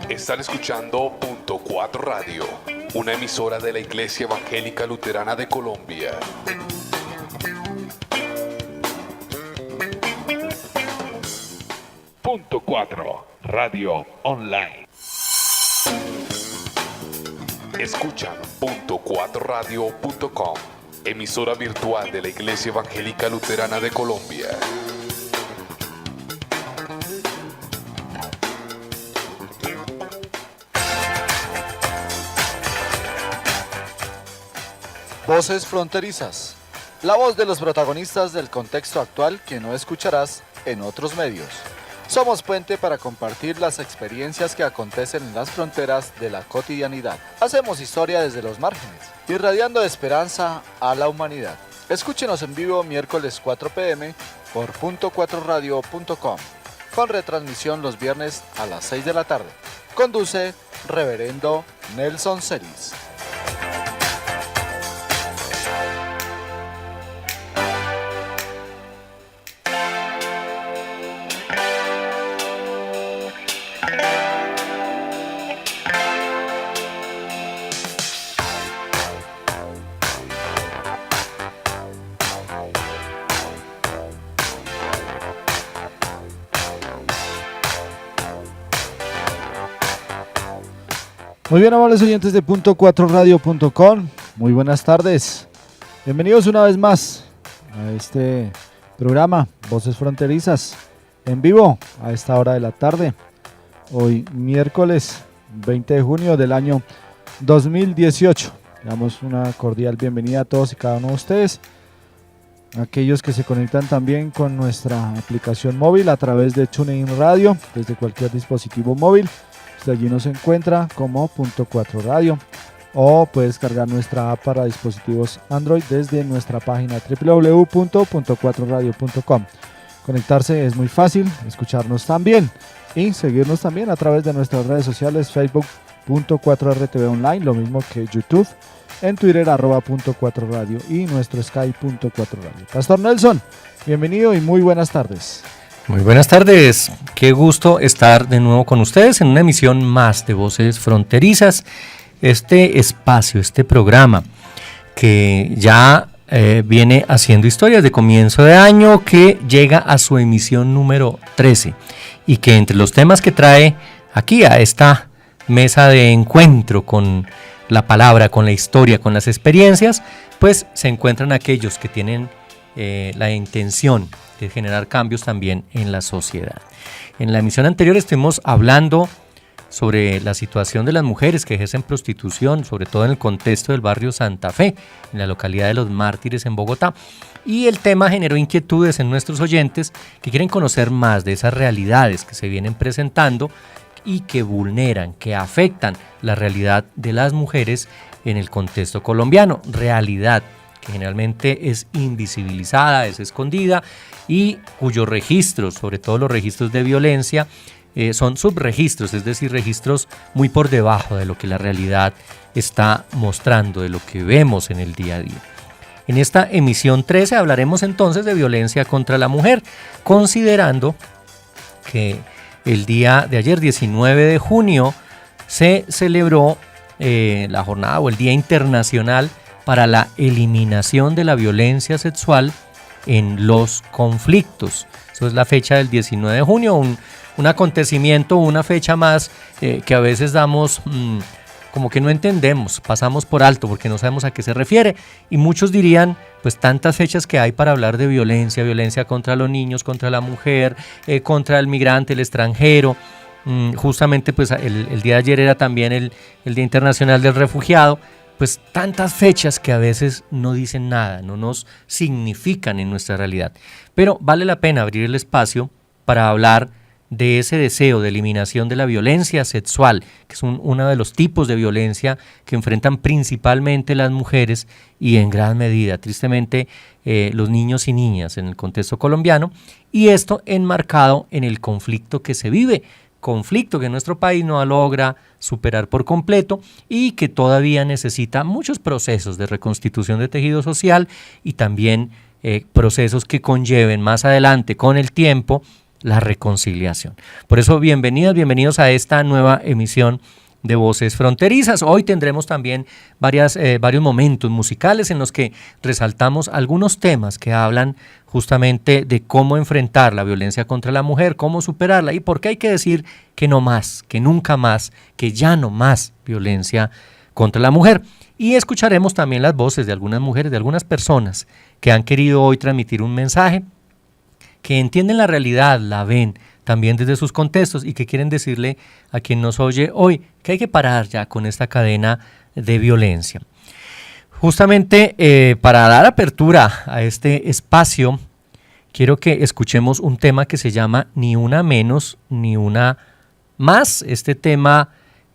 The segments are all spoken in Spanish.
Están escuchando Punto 4 Radio, una emisora de la Iglesia Evangélica Luterana de Colombia. Punto 4 Radio Online. Escuchan .4radio.com, emisora virtual de la Iglesia Evangélica Luterana de Colombia. Voces fronterizas. La voz de los protagonistas del contexto actual que no escucharás en otros medios. Somos puente para compartir las experiencias que acontecen en las fronteras de la cotidianidad. Hacemos historia desde los márgenes, irradiando esperanza a la humanidad. Escúchenos en vivo miércoles 4 p.m. por .4radio.com, con retransmisión los viernes a las 6 de la tarde. Conduce Reverendo Nelson Celis. Muy bien, amables oyentes de .4radio.com, muy buenas tardes. Bienvenidos una vez más a este programa Voces Fronterizas, en vivo a esta hora de la tarde. Hoy miércoles 20 de junio del año 2018. Damos una cordial bienvenida a todos y cada uno de ustedes, aquellos que se conectan también con nuestra aplicación móvil a través de TuneIn Radio, desde cualquier dispositivo móvil. Allí nos encuentra como .4 Radio, o puedes descargar nuestra app para dispositivos Android desde nuestra página www.4radio.com. Conectarse es muy fácil, escucharnos también y seguirnos también a través de nuestras redes sociales, Facebook .4RTV Online, lo mismo que YouTube, en Twitter @.4 Radio y nuestro Skype .4 Radio. Pastor Nelson, bienvenido y muy buenas tardes. Muy buenas tardes, qué gusto estar de nuevo con ustedes en una emisión más de Voces Fronterizas, este espacio, este programa que ya viene haciendo historias de comienzo de año, que llega a su emisión número 13 y que entre los temas que trae aquí a esta mesa de encuentro con la palabra, con la historia, con las experiencias, pues se encuentran aquellos que tienen la intención de generar cambios también en la sociedad. En la emisión anterior estuvimos hablando sobre la situación de las mujeres que ejercen prostitución, sobre todo en el contexto del barrio Santa Fe, en la localidad de Los Mártires en Bogotá, y el tema generó inquietudes en nuestros oyentes que quieren conocer más de esas realidades que se vienen presentando y que vulneran, que afectan la realidad de las mujeres en el contexto colombiano, realidad que generalmente es invisibilizada, es escondida y cuyos registros, sobre todo los registros de violencia, son subregistros, es decir, registros muy por debajo de lo que la realidad está mostrando, de lo que vemos en el día a día. En esta emisión 13 hablaremos entonces de violencia contra la mujer, considerando que el día de ayer, 19 de junio, se celebró la jornada o el Día Internacional para la Eliminación de la Violencia Sexual en los Conflictos. Eso es la fecha del 19 de junio, un acontecimiento, una fecha más que a veces damos como que no entendemos, pasamos por alto porque no sabemos a qué se refiere, y muchos dirían, pues tantas fechas que hay para hablar de violencia, violencia contra los niños, contra la mujer, contra el migrante, el extranjero. Justamente pues el día de ayer era también el Día Internacional del Refugiado. Pues tantas fechas que a veces no dicen nada, no nos significan en nuestra realidad. Pero vale la pena abrir el espacio para hablar de ese deseo de eliminación de la violencia sexual, que es uno de los tipos de violencia que enfrentan principalmente las mujeres y en gran medida, tristemente, los niños y niñas en el contexto colombiano, y esto enmarcado en el conflicto que se vive, conflicto que nuestro país no logra superar por completo y que todavía necesita muchos procesos de reconstitución de tejido social y también procesos que conlleven más adelante con el tiempo la reconciliación. Por eso, bienvenidos a esta nueva emisión de Voces Fronterizas. Hoy tendremos también varios momentos musicales en los que resaltamos algunos temas que hablan justamente de cómo enfrentar la violencia contra la mujer, cómo superarla y por qué hay que decir que no más, que nunca más, que ya no más violencia contra la mujer. Y escucharemos también las voces de algunas mujeres, de algunas personas que han querido hoy transmitir un mensaje, que entienden la realidad, la ven también desde sus contextos y que quieren decirle a quien nos oye hoy que hay que parar ya con esta cadena de violencia. Justamente para dar apertura a este espacio, quiero que escuchemos un tema que se llama Ni una menos, ni una más. Este tema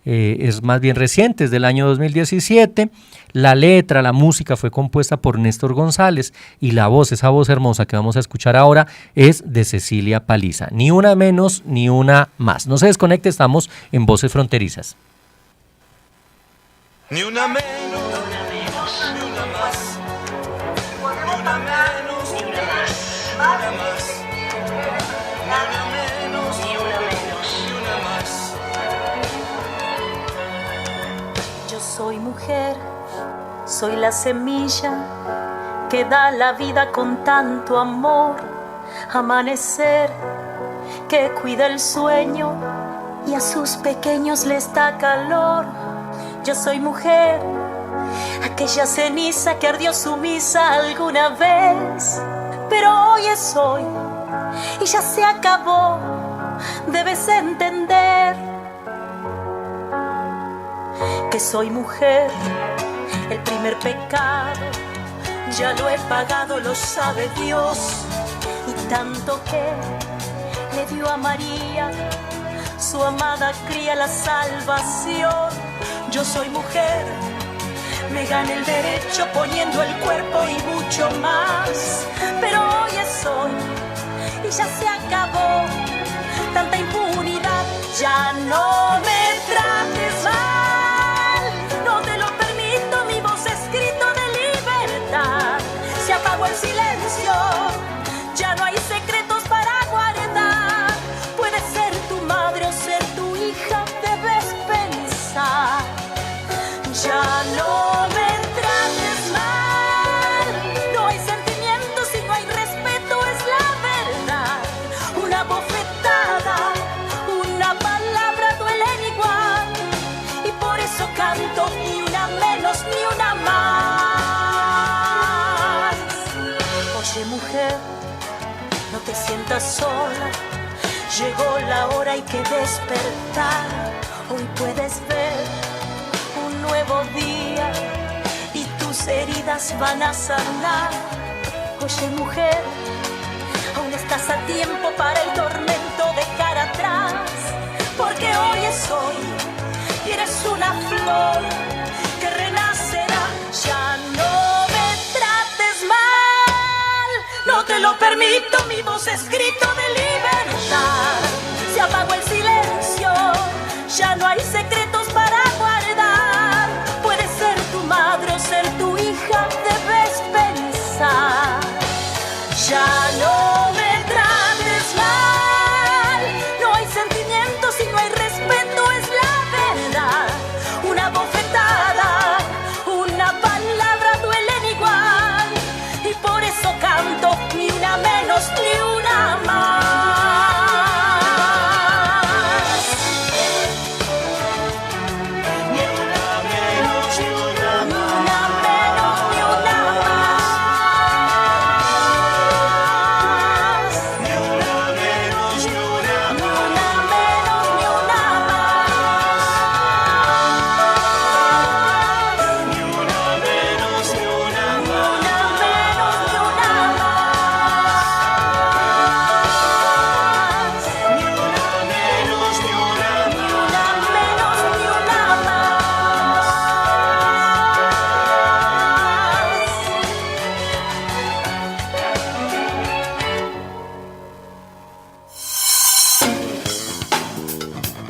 es más bien reciente, es del año 2017. La letra, la música fue compuesta por Néstor González y la voz, esa voz hermosa que vamos a escuchar ahora, es de Cecilia Paliza. Ni una menos, ni una más. No se desconecte, estamos en Voces Fronterizas. Ni una menos, ni una más. Ni una menos, ni una más. Ni una menos, ni una más. Yo soy mujer, soy la semilla que da la vida con tanto amor. Amanecer que cuida el sueño y a sus pequeños les da calor. Yo soy mujer, aquella ceniza que ardió sumisa alguna vez, pero hoy es hoy y ya se acabó, debes entender que soy mujer. El primer pecado ya lo he pagado, lo sabe Dios, y tanto que le dio a María, su amada cría, la salvación. Yo soy mujer, me gané el derecho poniendo el cuerpo y mucho más, pero hoy es hoy y ya se acabó tanta impunidad. Ya no me trates mal, no te lo permito, mi voz escrito de libertad. Se apagó el silencio, ya no hay secretos para guardar. Puede ser tu madre o ser tu hija, debes pensar. Ya no me trates mal, no hay sentimientos y no hay respeto, es la verdad. Una bofetada, una palabra duelen igual, y por eso canto ni una menos ni una más. Oye mujer, no te sientas sola, llegó la hora, hay que despertar. Hoy puedes ver un nuevo día y tus heridas van a sanar. Oye mujer, aún estás a tiempo para el tormento dejar atrás, porque hoy es hoy y eres una flor que renacerá. Ya no me trates mal, no te lo permito, mi voz escrito de libertad. Se apagó el silencio, ya no hay secretos para guardar. Puede ser tu madre o ser tu hija, debes pensar. Ya no me trates mal, no hay sentimientos y no hay respeto, es la verdad. Una bofetada, una palabra duelen igual, y por eso canto ni una menos ni una más.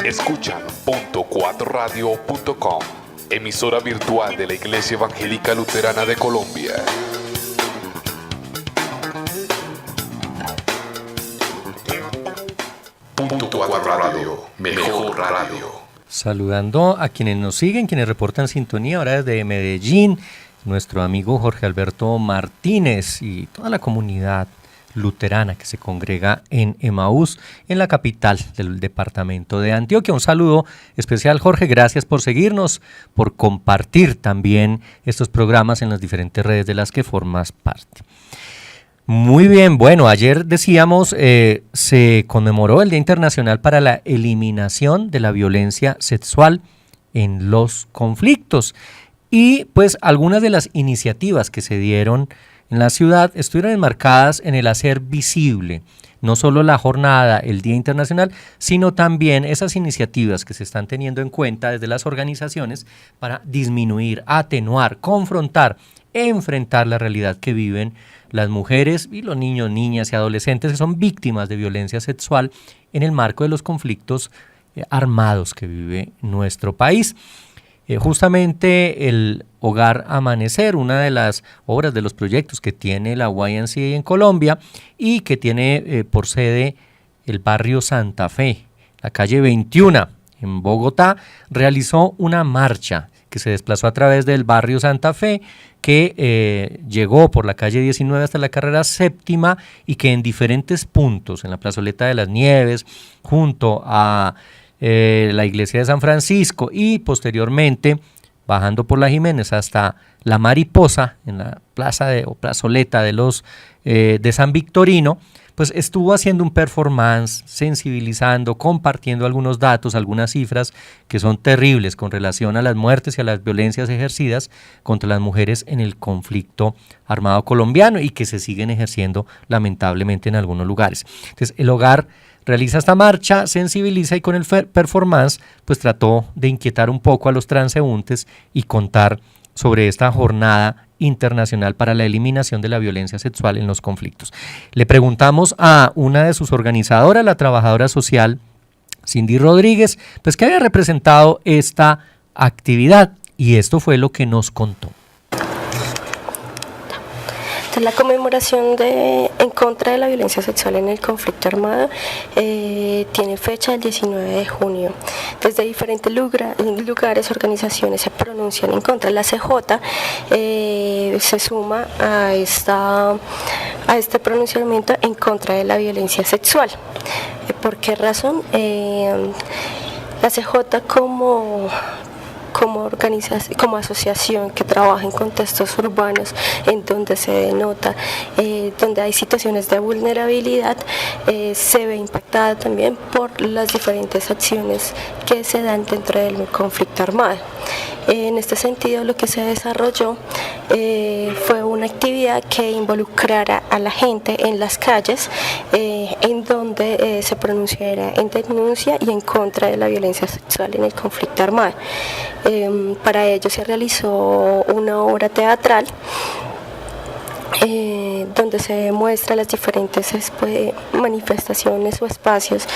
Escuchan .4radio.com, emisora virtual de la Iglesia Evangélica Luterana de Colombia. Punto 4 Radio, mejor radio. Saludando a quienes nos siguen, quienes reportan sintonía ahora desde Medellín, nuestro amigo Jorge Alberto Martínez y toda la comunidad luterana que se congrega en Emaús, en la capital del departamento de Antioquia. Un saludo especial, Jorge, gracias por seguirnos, por compartir también estos programas en las diferentes redes de las que formas parte. Muy bien, bueno, ayer decíamos, se conmemoró el Día Internacional para la Eliminación de la Violencia Sexual en los Conflictos y pues algunas de las iniciativas que se dieron en la ciudad estuvieron enmarcadas en el hacer visible no solo la jornada, el Día Internacional, sino también esas iniciativas que se están teniendo en cuenta desde las organizaciones para disminuir, atenuar, confrontar, enfrentar la realidad que viven las mujeres y los niños, niñas y adolescentes que son víctimas de violencia sexual en el marco de los conflictos armados que vive nuestro país. Justamente el Hogar Amanecer, una de las obras de los proyectos que tiene la YMCA en Colombia y que tiene por sede el barrio Santa Fe, la calle 21 en Bogotá, realizó una marcha que se desplazó a través del barrio Santa Fe, que llegó por la calle 19 hasta la carrera séptima y que en diferentes puntos, en la plazoleta de las Nieves, junto a la iglesia de San Francisco y posteriormente bajando por la Jiménez hasta la Mariposa, en la plaza o plazoleta de los de San Victorino, pues estuvo haciendo un performance, sensibilizando, compartiendo algunos datos, algunas cifras que son terribles con relación a las muertes y a las violencias ejercidas contra las mujeres en el conflicto armado colombiano y que se siguen ejerciendo lamentablemente en algunos lugares. Entonces, el Hogar realiza esta marcha, sensibiliza y con el performance pues trató de inquietar un poco a los transeúntes y contar sobre esta jornada internacional para la eliminación de la violencia sexual en los conflictos. Le preguntamos a una de sus organizadoras, la trabajadora social Cindy Rodríguez, pues que había representado esta actividad y esto fue lo que nos contó. La conmemoración en contra de la violencia sexual en el conflicto armado tiene fecha el 19 de junio. Desde diferentes lugares, organizaciones se pronuncian en contra. La CJ se suma a este pronunciamiento en contra de la violencia sexual. ¿Por qué razón? La CJ como asociación que trabaja en contextos urbanos en donde se denota, donde hay situaciones de vulnerabilidad, se ve impactada también por las diferentes acciones que se dan dentro del conflicto armado. En este sentido, lo que se desarrolló fue una actividad que involucrara a la gente en las calles, en donde se pronunciara en denuncia y en contra de la violencia sexual en el conflicto armado. Para ello se realizó una obra teatral donde se demuestra las diferentes manifestaciones o espacios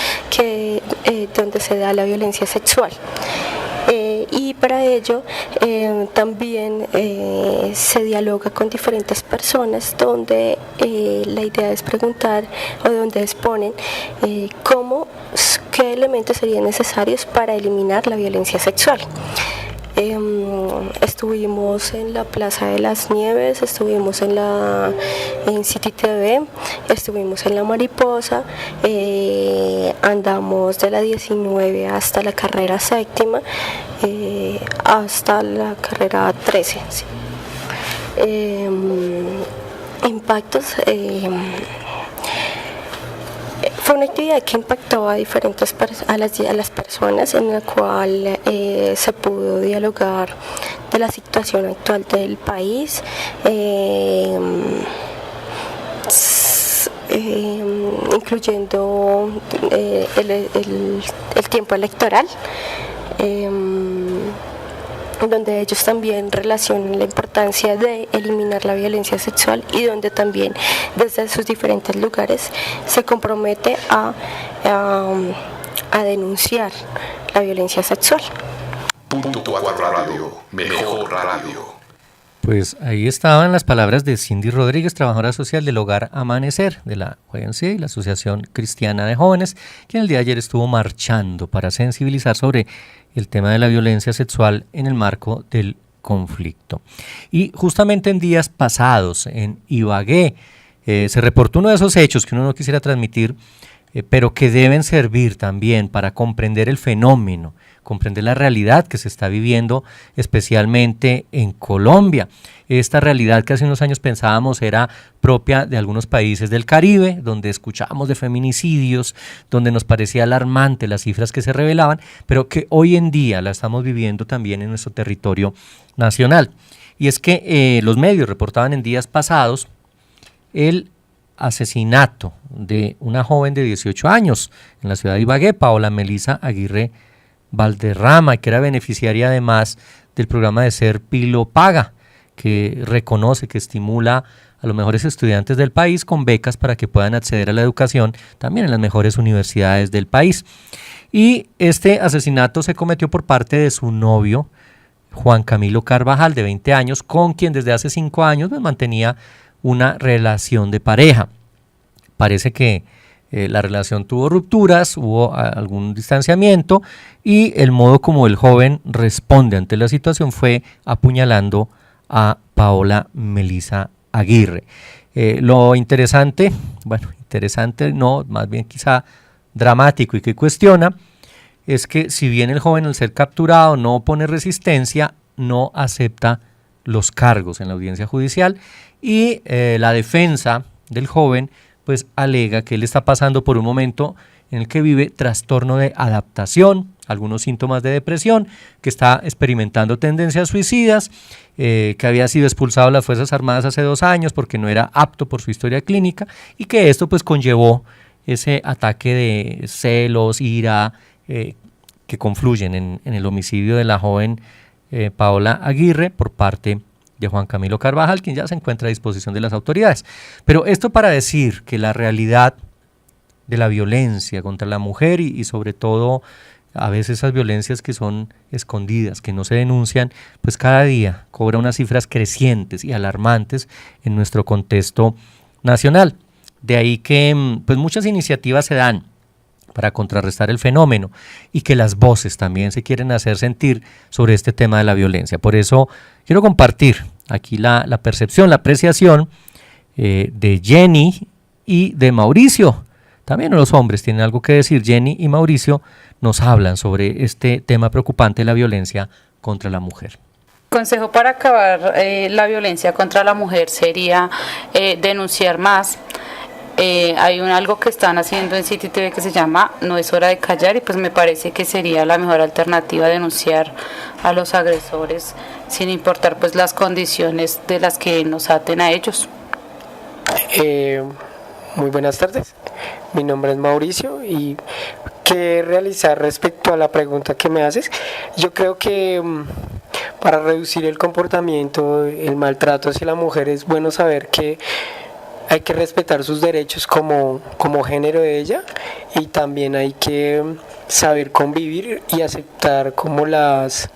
donde se da la violencia sexual. Y para ello también se dialoga con diferentes personas donde la idea es preguntar o donde exponen qué elementos serían necesarios para eliminar la violencia sexual. Estuvimos en la Plaza de las Nieves, estuvimos en City TV, estuvimos en la Mariposa, andamos de la 19 hasta la carrera séptima, hasta la carrera 13. Sí. Impactos. Fue una actividad que impactó a las personas, en la cual se pudo dialogar de la situación actual del país, incluyendo el tiempo electoral, donde ellos también relacionan la importancia de eliminar la violencia sexual y donde también desde sus diferentes lugares se compromete a denunciar la violencia sexual. Punto 4 Radio, mejor radio. Pues ahí estaban las palabras de Cindy Rodríguez, trabajadora social del Hogar Amanecer de la ONC, la Asociación Cristiana de Jóvenes, quien el día de ayer estuvo marchando para sensibilizar sobre el tema de la violencia sexual en el marco del conflicto. Y justamente en días pasados, en Ibagué, se reportó uno de esos hechos que uno no quisiera transmitir, pero que deben servir también para comprender el fenómeno, comprender la realidad que se está viviendo, especialmente en Colombia. Esta realidad que hace unos años pensábamos era propia de algunos países del Caribe, donde escuchábamos de feminicidios, donde nos parecía alarmante las cifras que se revelaban, pero que hoy en día la estamos viviendo también en nuestro territorio nacional. Y es que los medios reportaban en días pasados el asesinato de una joven de 18 años en la ciudad de Ibagué, Paola Melisa Aguirre Valderrama, que era beneficiaria además del programa de Ser Pilo Paga, que reconoce, que estimula a los mejores estudiantes del país con becas para que puedan acceder a la educación también en las mejores universidades del país. Y este asesinato se cometió por parte de su novio, Juan Camilo Carvajal, de 20 años, con quien desde hace 5 años mantenía una relación de pareja. Parece que la relación tuvo rupturas, hubo algún distanciamiento y el modo como el joven responde ante la situación fue apuñalando a Paola Melisa Aguirre. Lo interesante, no, más bien quizá dramático y que cuestiona, es que si bien el joven al ser capturado no opone resistencia, no acepta los cargos en la audiencia judicial y la defensa del joven pues alega que él está pasando por un momento en el que vive trastorno de adaptación, algunos síntomas de depresión, que está experimentando tendencias suicidas, que había sido expulsado de las Fuerzas Armadas hace 2 años porque no era apto por su historia clínica y que esto pues conllevó ese ataque de celos, ira, que confluyen en el homicidio de la joven Paola Aguirre por parte de Juan Camilo Carvajal, quien ya se encuentra a disposición de las autoridades. Pero esto para decir que la realidad de la violencia contra la mujer y sobre todo a veces esas violencias que son escondidas, que no se denuncian, pues cada día cobra unas cifras crecientes y alarmantes en nuestro contexto nacional. De ahí que pues muchas iniciativas se dan para contrarrestar el fenómeno y que las voces también se quieren hacer sentir sobre este tema de la violencia. Por eso quiero compartir aquí la percepción, la apreciación de Jenny y de Mauricio. También los hombres tienen algo que decir. Jenny y Mauricio nos hablan sobre este tema preocupante de la violencia contra la mujer. Consejo para acabar la violencia contra la mujer sería denunciar más. Hay algo que están haciendo en City TV que se llama No es hora de callar y pues me parece que sería la mejor alternativa denunciar a los agresores sin importar pues las condiciones de las que nos aten a ellos. Muy buenas tardes, mi nombre es Mauricio y ¿qué realizar respecto a la pregunta que me haces? Yo creo que para reducir el comportamiento, el maltrato hacia la mujer es bueno saber que hay que respetar sus derechos como género de ella y también hay que saber convivir y aceptar como las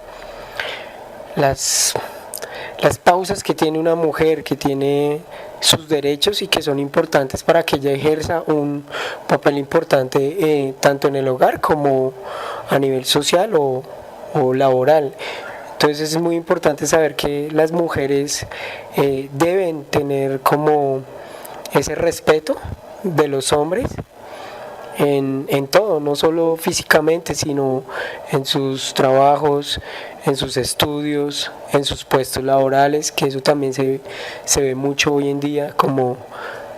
pausas que tiene una mujer, que tiene sus derechos y que son importantes para que ella ejerza un papel importante tanto en el hogar como a nivel social o laboral. Entonces es muy importante saber que las mujeres deben tener como ese respeto de los hombres en todo, no solo físicamente, sino en sus trabajos, en sus estudios, en sus puestos laborales, que eso también se ve mucho hoy en día, como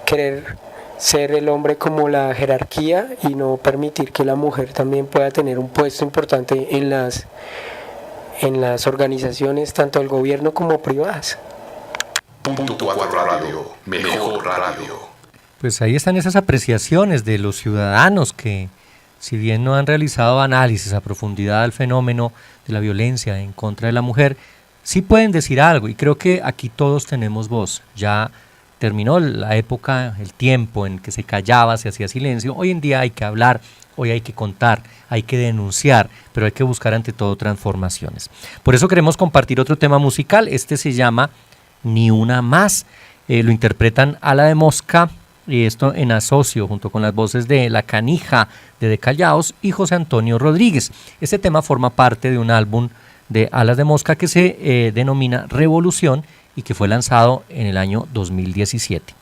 querer ser el hombre como la jerarquía y no permitir que la mujer también pueda tener un puesto importante en las organizaciones, tanto del gobierno como privadas. Punto 4 Radio, mejor radio. Pues ahí están esas apreciaciones de los ciudadanos que, si bien no han realizado análisis a profundidad del fenómeno de la violencia en contra de la mujer, sí pueden decir algo y creo que aquí todos tenemos voz. Ya terminó la época, el tiempo en que se callaba, se hacía silencio. Hoy en día hay que hablar, hoy hay que contar, hay que denunciar, pero hay que buscar ante todo transformaciones. Por eso queremos compartir otro tema musical. Este se llama Ni Una Más. Lo interpretan Ala de Mosca, y esto en asocio junto con las voces de La Canija de Callaos y José Antonio Rodríguez. Este tema forma parte de un álbum de Alas de Mosca que se denomina Revolución y que fue lanzado en el año 2017.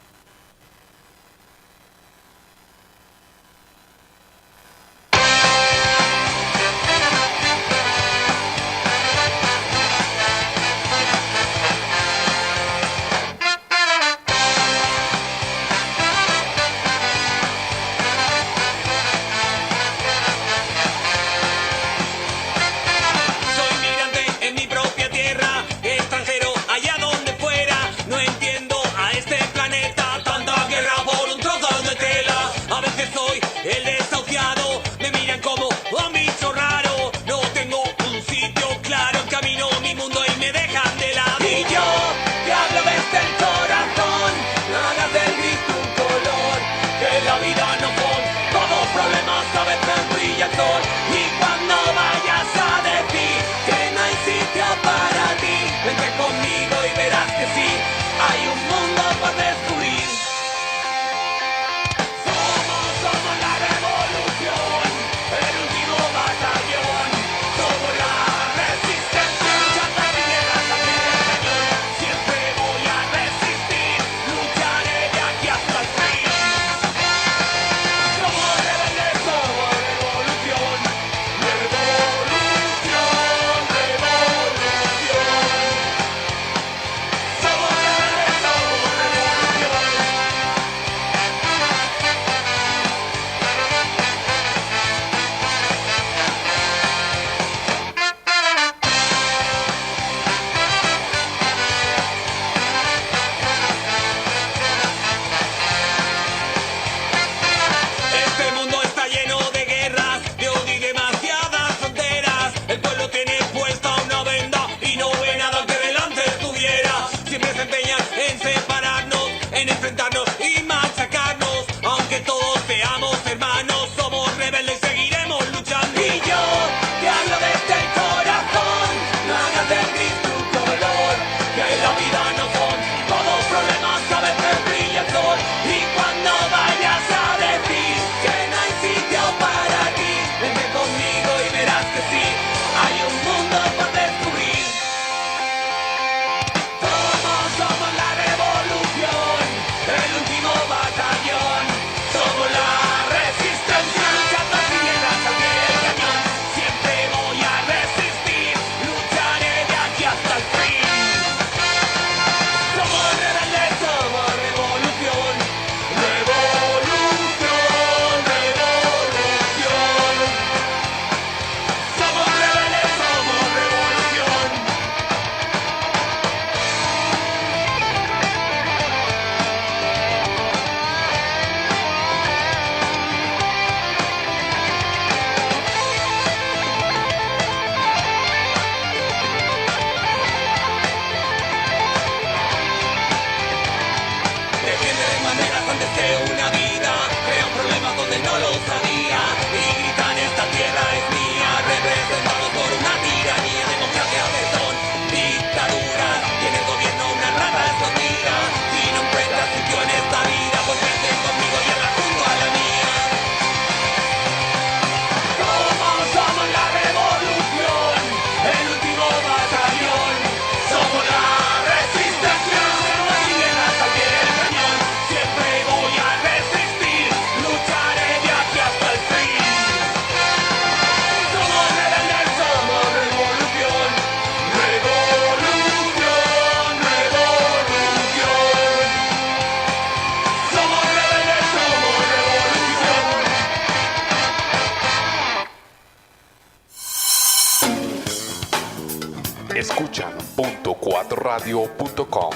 Escuchan .4radio.com,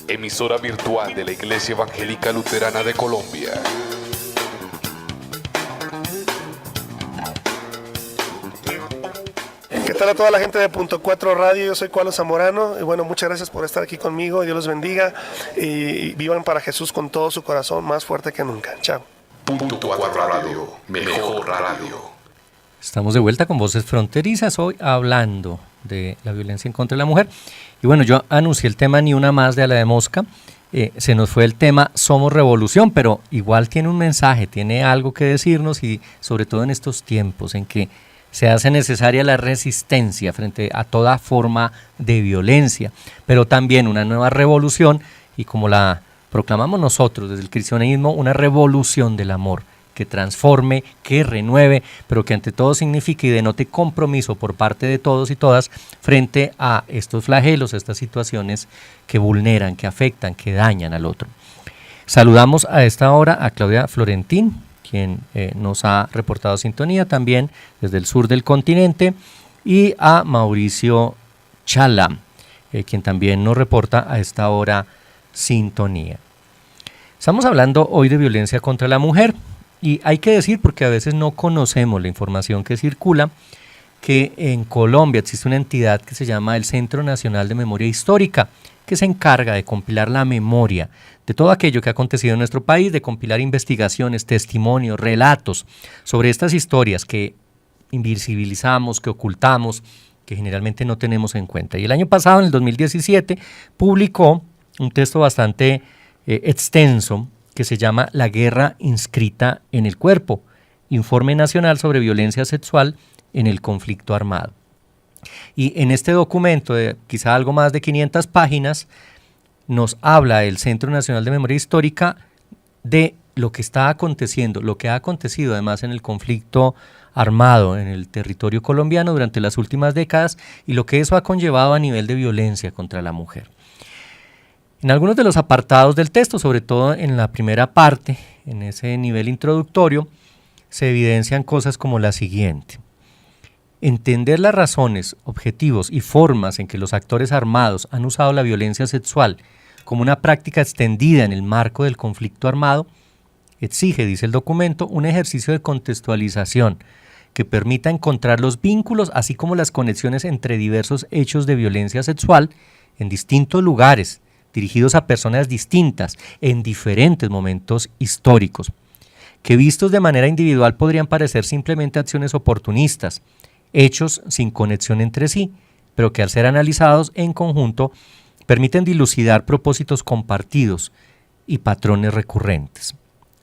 emisora virtual de la Iglesia Evangélica Luterana de Colombia. ¿Qué tal a toda la gente de Punto 4 Radio? Yo soy Cualo Zamorano y bueno, muchas gracias por estar aquí conmigo. Dios los bendiga y vivan para Jesús con todo su corazón, más fuerte que nunca. Chao. Punto 4 Radio, mejor radio. Estamos de vuelta con Voces Fronterizas, hoy hablando de la violencia en contra de la mujer. Y bueno, yo anuncié el tema Ni Una Más de A la de Mosca. Se nos fue el tema Somos Revolución, pero igual tiene un mensaje, tiene algo que decirnos, y sobre todo en estos tiempos en que se hace necesaria la resistencia frente a toda forma de violencia, pero también una nueva revolución, y como la proclamamos nosotros desde el cristianismo, una revolución del amor que transforme, que renueve, pero que ante todo signifique y denote compromiso por parte de todos y todas frente a estos flagelos, estas situaciones que vulneran, que afectan, que dañan al otro. Saludamos a esta hora a Claudia Florentín, quien nos ha reportado sintonía también desde el sur del continente, y a Mauricio Chala, quien también nos reporta a esta hora sintonía. Estamos hablando hoy de violencia contra la mujer. Y hay que decir, porque a veces no conocemos la información que circula, que en Colombia existe una entidad que se llama el Centro Nacional de Memoria Histórica, que se encarga de compilar la memoria de todo aquello que ha acontecido en nuestro país, de compilar investigaciones, testimonios, relatos sobre estas historias que invisibilizamos, que ocultamos, que generalmente no tenemos en cuenta. Y el año pasado, en el 2017, publicó un texto bastante extenso, que se llama La guerra inscrita en el cuerpo, Informe Nacional sobre Violencia Sexual en el Conflicto Armado. Y en este documento, de quizá algo más de 500 páginas, nos habla el Centro Nacional de Memoria Histórica de lo que está aconteciendo, lo que ha acontecido además en el conflicto armado en el territorio colombiano durante las últimas décadas, y lo que eso ha conllevado a nivel de violencia contra la mujer. En algunos de los apartados del texto, sobre todo en la primera parte, en ese nivel introductorio, se evidencian cosas como la siguiente. Entender las razones, objetivos y formas en que los actores armados han usado la violencia sexual como una práctica extendida en el marco del conflicto armado exige, dice el documento, un ejercicio de contextualización que permita encontrar los vínculos así como las conexiones entre diversos hechos de violencia sexual en distintos lugares, dirigidos a personas distintas en diferentes momentos históricos, que vistos de manera individual podrían parecer simplemente acciones oportunistas, hechos sin conexión entre sí, pero que al ser analizados en conjunto permiten dilucidar propósitos compartidos y patrones recurrentes.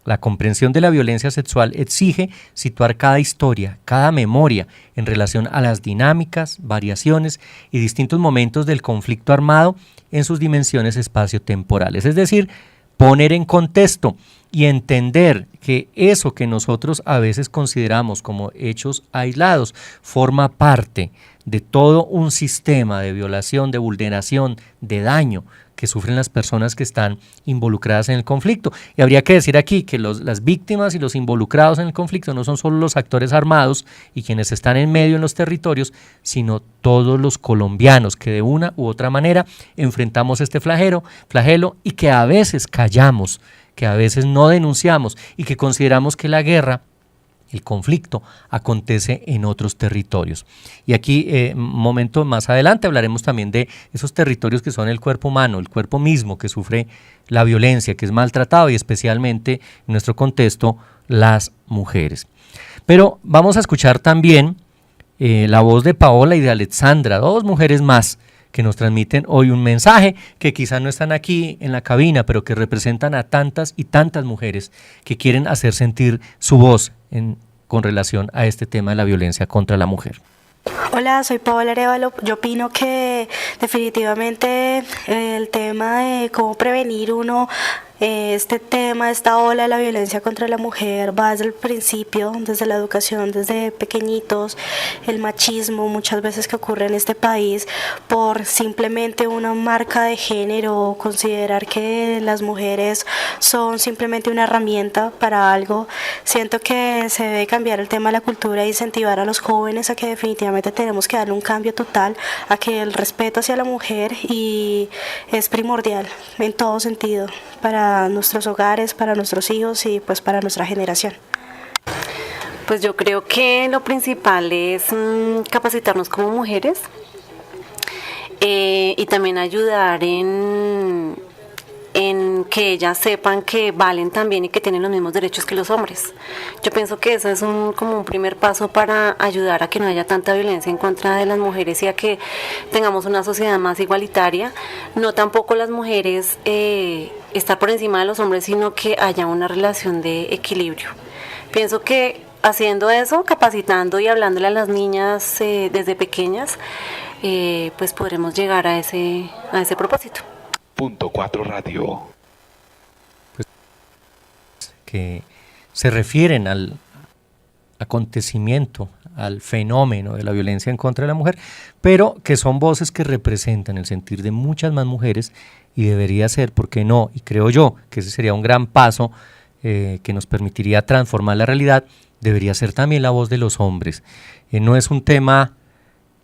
La comprensión de la violencia sexual exige situar cada historia, cada memoria en relación a las dinámicas, variaciones y distintos momentos del conflicto armado en sus dimensiones espaciotemporales, es decir, poner en contexto y entender que eso que nosotros a veces consideramos como hechos aislados forma parte de todo un sistema de violación, de vulneración, de daño que sufren las personas que están involucradas en el conflicto. Y habría que decir aquí que las víctimas y los involucrados en el conflicto no son solo los actores armados y quienes están en medio en los territorios, sino todos los colombianos que de una u otra manera enfrentamos este flagelo y que a veces callamos, que a veces no denunciamos y que consideramos que la guerra, el conflicto, acontece en otros territorios. Y aquí, un momento más adelante, hablaremos también de esos territorios que son el cuerpo humano, el cuerpo mismo que sufre la violencia, que es maltratado, y especialmente en nuestro contexto, las mujeres. Pero vamos a escuchar también la voz de Paola y de Alexandra, dos mujeres más que nos transmiten hoy un mensaje que quizás no están aquí en la cabina, pero que representan a tantas y tantas mujeres que quieren hacer sentir su voz con relación a este tema de la violencia contra la mujer. Hola, soy Paola Arevalo. Yo opino que definitivamente el tema de cómo prevenir este tema, esta ola de la violencia contra la mujer va desde el principio, desde la educación, desde pequeñitos, el machismo muchas veces que ocurre en este país por simplemente una marca de género, considerar que las mujeres son simplemente una herramienta para algo. Siento que se debe cambiar el tema de la cultura e incentivar a los jóvenes a que definitivamente tenemos que darle un cambio total, a que el respeto hacia la mujer y es primordial en todo sentido para nuestros hogares, para nuestros hijos y pues para nuestra generación. Pues yo creo que lo principal es capacitarnos como mujeres y también ayudar en en que ellas sepan que valen también y que tienen los mismos derechos que los hombres. Yo pienso que eso es como un primer paso para ayudar a que no haya tanta violencia en contra de las mujeres y a que tengamos una sociedad más igualitaria. No tampoco las mujeres estar por encima de los hombres, sino que haya una relación de equilibrio. Pienso que haciendo eso, capacitando y hablándole a las niñas desde pequeñas, pues podremos llegar a ese propósito. Punto 4 Radio. Que se refieren al acontecimiento, al fenómeno de la violencia en contra de la mujer, pero que son voces que representan el sentir de muchas más mujeres y debería ser, ¿por qué no? Y creo yo que ese sería un gran paso que nos permitiría transformar la realidad, debería ser también la voz de los hombres. No es un tema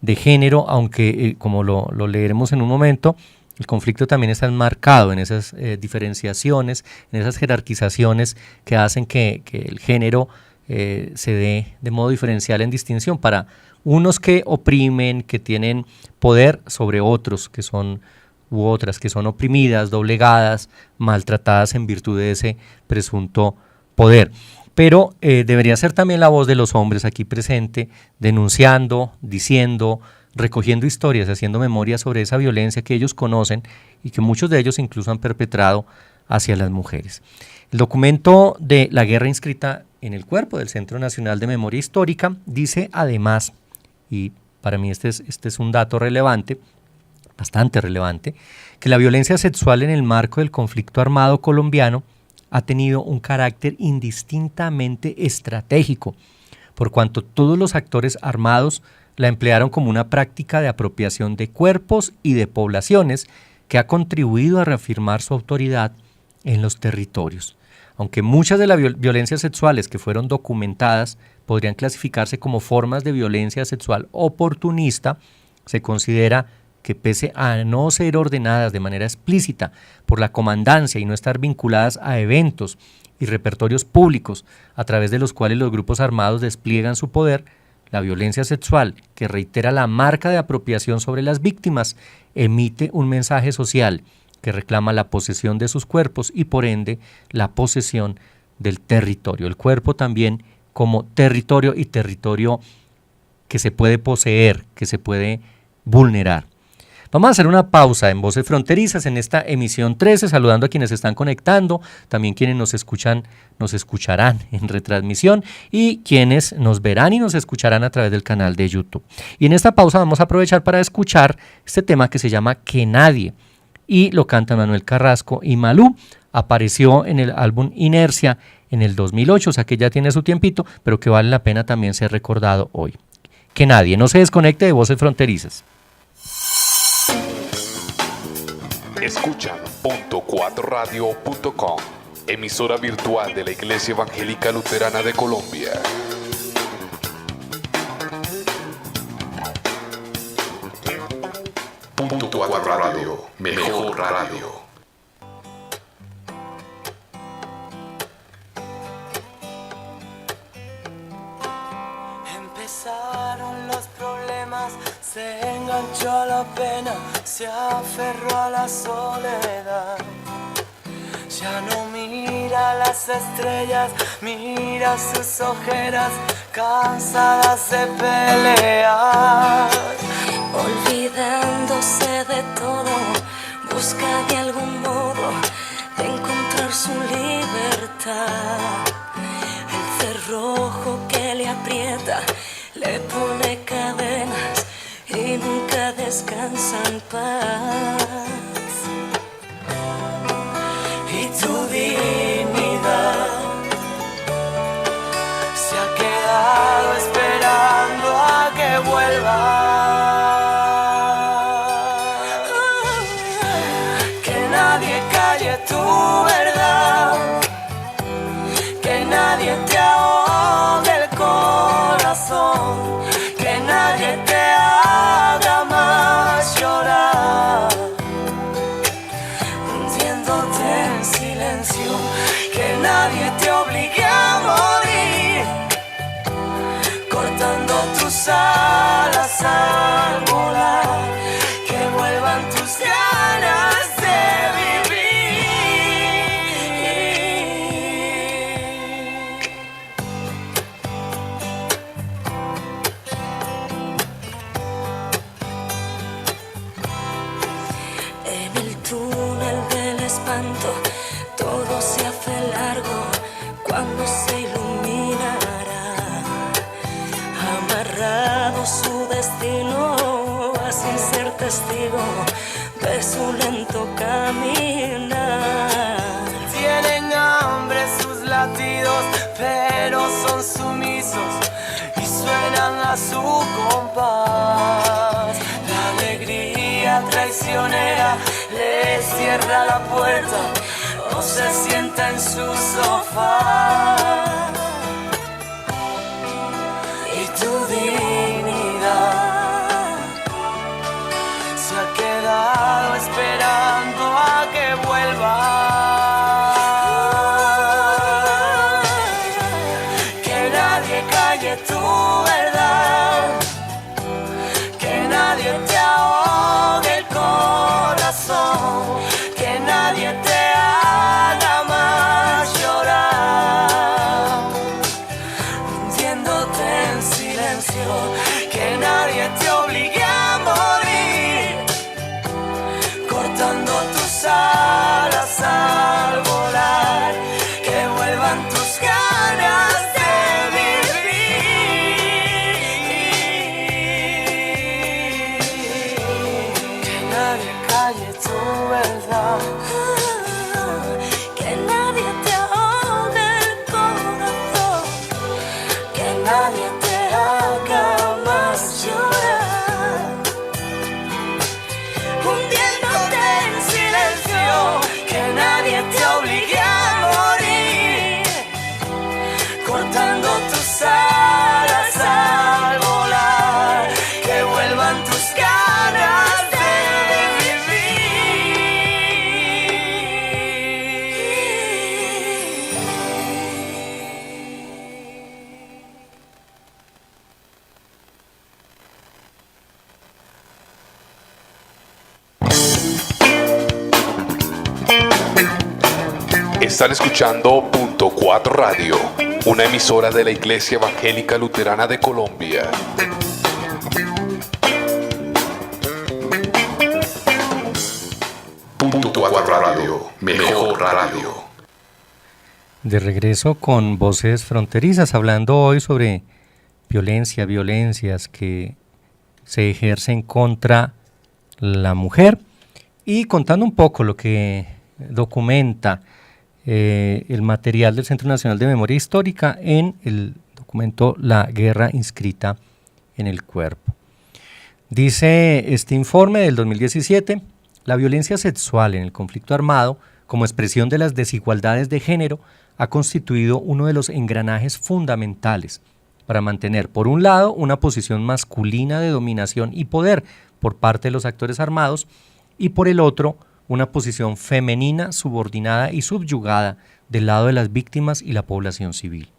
de género, aunque como lo leeremos en un momento, el conflicto también está enmarcado en esas diferenciaciones, en esas jerarquizaciones que hacen que el género se dé de modo diferencial en distinción para unos que oprimen, que tienen poder sobre otros que son u otras que son oprimidas, doblegadas, maltratadas en virtud de ese presunto poder. Pero debería ser también la voz de los hombres aquí presente, denunciando, diciendo, recogiendo historias, haciendo memoria sobre esa violencia que ellos conocen y que muchos de ellos incluso han perpetrado hacia las mujeres. El documento de la guerra inscrita en el cuerpo del Centro Nacional de Memoria Histórica dice además, y para mí este es un dato relevante, bastante relevante, que la violencia sexual en el marco del conflicto armado colombiano ha tenido un carácter indistintamente estratégico, por cuanto todos los actores armados la emplearon como una práctica de apropiación de cuerpos y de poblaciones que ha contribuido a reafirmar su autoridad en los territorios. Aunque muchas de las violencias sexuales que fueron documentadas podrían clasificarse como formas de violencia sexual oportunista, se considera que pese a no ser ordenadas de manera explícita por la comandancia y no estar vinculadas a eventos y repertorios públicos a través de los cuales los grupos armados despliegan su poder, la violencia sexual, que reitera la marca de apropiación sobre las víctimas, emite un mensaje social que reclama la posesión de sus cuerpos y por ende la posesión del territorio. El cuerpo también como territorio y territorio que se puede poseer, que se puede vulnerar. Vamos a hacer una pausa en Voces Fronterizas en esta emisión 13, saludando a quienes se están conectando, también quienes nos escucharán en retransmisión y quienes nos verán y nos escucharán a través del canal de YouTube. Y en esta pausa vamos a aprovechar para escuchar este tema que se llama Que Nadie y lo cantan Manuel Carrasco y Malú. Apareció en el álbum Inercia en el 2008, o sea que ya tiene su tiempito, pero que vale la pena también ser recordado hoy. Que nadie, no se desconecte de Voces Fronterizas. Escuchan .4radio.com, emisora virtual de la Iglesia Evangélica Luterana de Colombia. .4 Radio, mejor radio. Empezaron los problemas, se enganchó a la pena, se aferró a la soledad. Ya no mira las estrellas, mira sus ojeras, cansadas de pelear. Olvidándose de todo, busca de algún modo de encontrar su libertad. El cerrojo que le aprieta, le pone cadenas y nunca descansa en paz. Y tu dignidad se ha quedado esperando a que vuelva. Que nadie calle tu verdad, que nadie te ahogue el corazón, que nadie te haga más llorar. destino va sin ser testigo de su lento caminar. Tienen hambre sus latidos, pero son sumisos y suenan a su compás. La alegría traicionera les cierra la puerta, no se sienta en su sofá. Y tu dignidad se ha quedado esperando a que vuelva. Que nadie calle tu verdad, que nadie te ahogue el corazón, que nadie te haga más llorar, hundiéndote en silencio, que nadie te obligue a morir, cortando tus alas al volar, que vuelvan tus ganas de vivir, que nadie calle tu verdad, Que nadie te ahogue el corazón, que nadie te haga más llorar, hundiéndote en silencio, que nadie te obligue a morir, cortando tus alas al volar, que vuelvan tus ganas de Están escuchando Punto 4 Radio, una emisora de la Iglesia Evangélica Luterana de Colombia. Punto 4 Radio, mejor radio. De regreso con Voces Fronterizas, hablando hoy sobre violencias que se ejercen contra la mujer y contando un poco lo que documenta el material del Centro Nacional de Memoria Histórica en el documento La Guerra inscrita en el cuerpo. Dice este informe del 2017, la violencia sexual en el conflicto armado, como expresión de las desigualdades de género, ha constituido uno de los engranajes fundamentales para mantener, por un lado, una posición masculina de dominación y poder por parte de los actores armados, y por el otro, una posición femenina, subordinada y subyugada del lado de las víctimas y la población civil.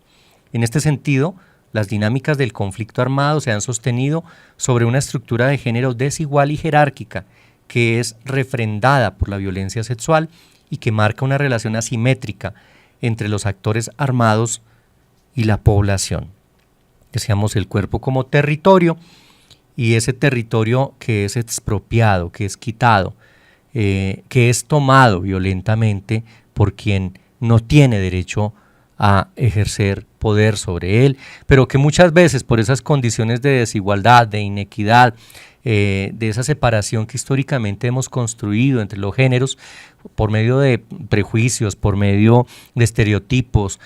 En este sentido, las dinámicas del conflicto armado se han sostenido sobre una estructura de género desigual y jerárquica que es refrendada por la violencia sexual y que marca una relación asimétrica entre los actores armados y la población. Decíamos el cuerpo como territorio y ese territorio que es expropiado, que es quitado, que es tomado violentamente por quien no tiene derecho a ejercer poder sobre él, pero que muchas veces por esas condiciones de desigualdad, de inequidad, de esa separación que históricamente hemos construido entre los géneros, por medio de prejuicios, por medio de estereotipos,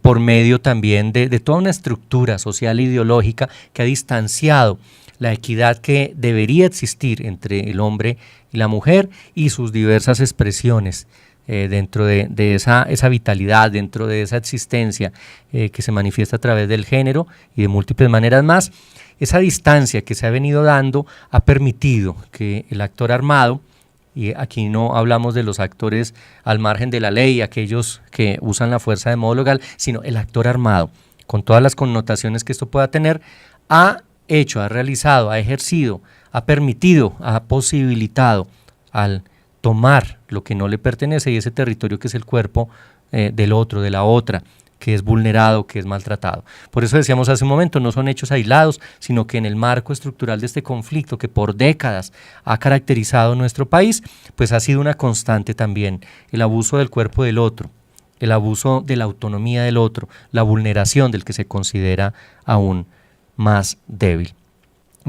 por medio también de toda una estructura social e ideológica que ha distanciado la equidad que debería existir entre el hombre y la mujer y sus diversas expresiones dentro de esa vitalidad, dentro de esa existencia que se manifiesta a través del género y de múltiples maneras más. Esa distancia que se ha venido dando ha permitido que el actor armado, y aquí no hablamos de los actores al margen de la ley, aquellos que usan la fuerza de modo legal, sino el actor armado, con todas las connotaciones que esto pueda tener, ha hecho, ha realizado, ha ejercido, ha permitido, ha posibilitado al tomar lo que no le pertenece y ese territorio que es el cuerpo del otro, de la otra, que es vulnerado, que es maltratado. Por eso decíamos hace un momento, no son hechos aislados, sino que en el marco estructural de este conflicto que por décadas ha caracterizado nuestro país, pues ha sido una constante también el abuso del cuerpo del otro, el abuso de la autonomía del otro, la vulneración del que se considera aún más débil.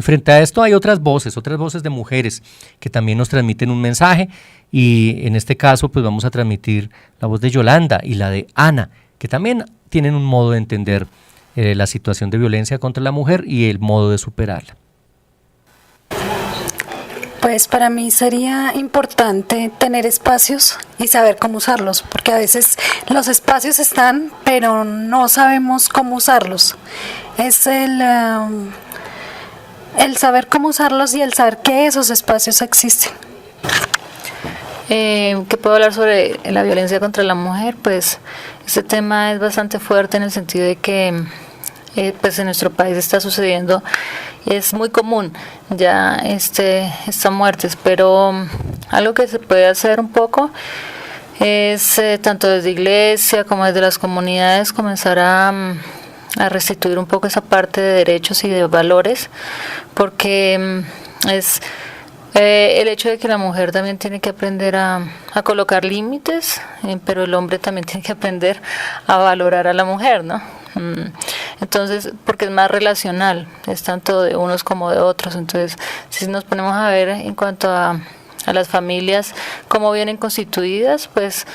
Frente a esto hay otras voces de mujeres que también nos transmiten un mensaje, y en este caso pues vamos a transmitir la voz de Yolanda y la de Ana, que también tienen un modo de entender la situación de violencia contra la mujer y el modo de superarla. Pues para mí sería importante tener espacios y saber cómo usarlos, porque a veces los espacios están, pero no sabemos cómo usarlos. Es el saber cómo usarlos y el saber que esos espacios existen. ¿Qué puedo hablar sobre la violencia contra la mujer? Pues este tema es bastante fuerte en el sentido de que pues en nuestro país está sucediendo, es muy común ya estas muertes, pero algo que se puede hacer un poco es tanto desde iglesia como desde las comunidades comenzar a restituir un poco esa parte de derechos y de valores, porque es el hecho de que la mujer también tiene que aprender a colocar límites, pero el hombre también tiene que aprender a valorar a la mujer, ¿no? Entonces, porque es más relacional, es tanto de unos como de otros. Entonces, si nos ponemos a ver en cuanto a las familias, cómo vienen constituidas, pues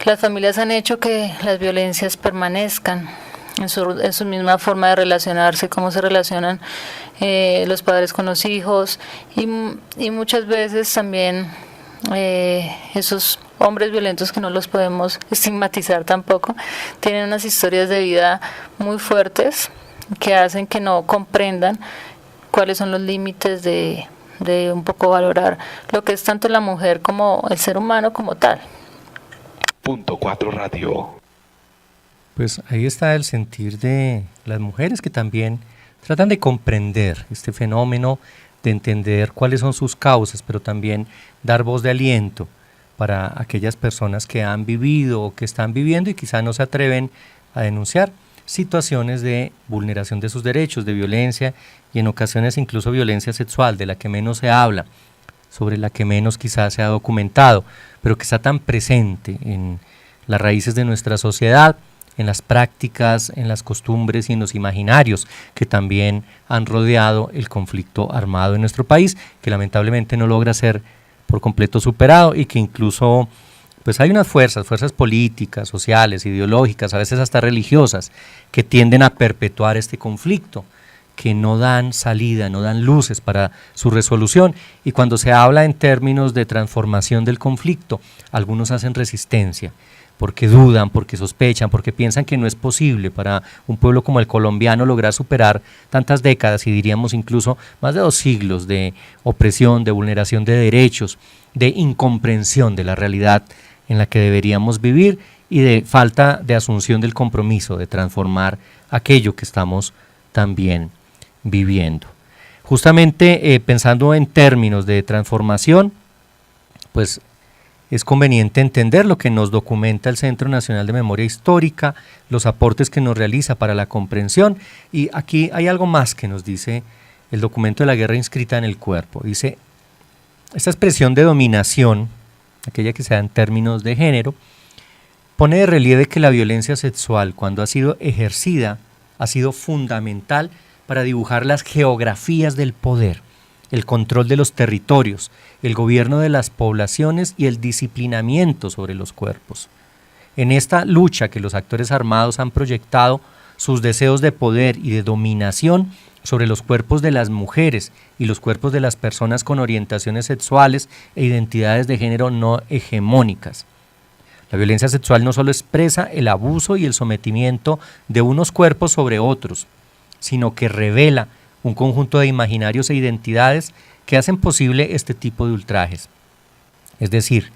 las familias han hecho que las violencias permanezcan en su misma forma de relacionarse, cómo se relacionan los padres con los hijos, y muchas veces también esos hombres violentos, que no los podemos estigmatizar tampoco, tienen unas historias de vida muy fuertes que hacen que no comprendan cuáles son los límites de un poco valorar lo que es tanto la mujer como el ser humano como tal. Punto 4 Radio. Pues ahí está el sentir de las mujeres, que también tratan de comprender este fenómeno, de entender cuáles son sus causas, pero también dar voz de aliento para aquellas personas que han vivido o que están viviendo y quizá no se atreven a denunciar situaciones de vulneración de sus derechos, de violencia, y en ocasiones incluso violencia sexual, de la que menos se habla, sobre la que menos quizás se ha documentado, pero que está tan presente en las raíces de nuestra sociedad, en las prácticas, en las costumbres y en los imaginarios que también han rodeado el conflicto armado en nuestro país, que lamentablemente no logra ser por completo superado, y que incluso pues hay unas fuerzas políticas, sociales, ideológicas, a veces hasta religiosas, que tienden a perpetuar este conflicto, que no dan salida, no dan luces para su resolución, y cuando se habla en términos de transformación del conflicto, algunos hacen resistencia, porque dudan, porque sospechan, porque piensan que no es posible para un pueblo como el colombiano lograr superar tantas décadas, y diríamos incluso más de 2 siglos de opresión, de vulneración de derechos, de incomprensión de la realidad en la que deberíamos vivir, y de falta de asunción del compromiso de transformar aquello que estamos también viviendo. Justamente pensando en términos de transformación, pues es conveniente entender lo que nos documenta el Centro Nacional de Memoria Histórica, los aportes que nos realiza para la comprensión, y aquí hay algo más que nos dice el documento de la guerra inscrita en el cuerpo. Dice, esta expresión de dominación, aquella que se da en términos de género, pone de relieve que la violencia sexual, cuando ha sido ejercida, ha sido fundamental para dibujar las geografías del poder, el control de los territorios, el gobierno de las poblaciones y el disciplinamiento sobre los cuerpos. En esta lucha que los actores armados han proyectado sus deseos de poder y de dominación sobre los cuerpos de las mujeres y los cuerpos de las personas con orientaciones sexuales e identidades de género no hegemónicas. La violencia sexual no solo expresa el abuso y el sometimiento de unos cuerpos sobre otros, sino que revela un conjunto de imaginarios e identidades que hacen posible este tipo de ultrajes. Es decir,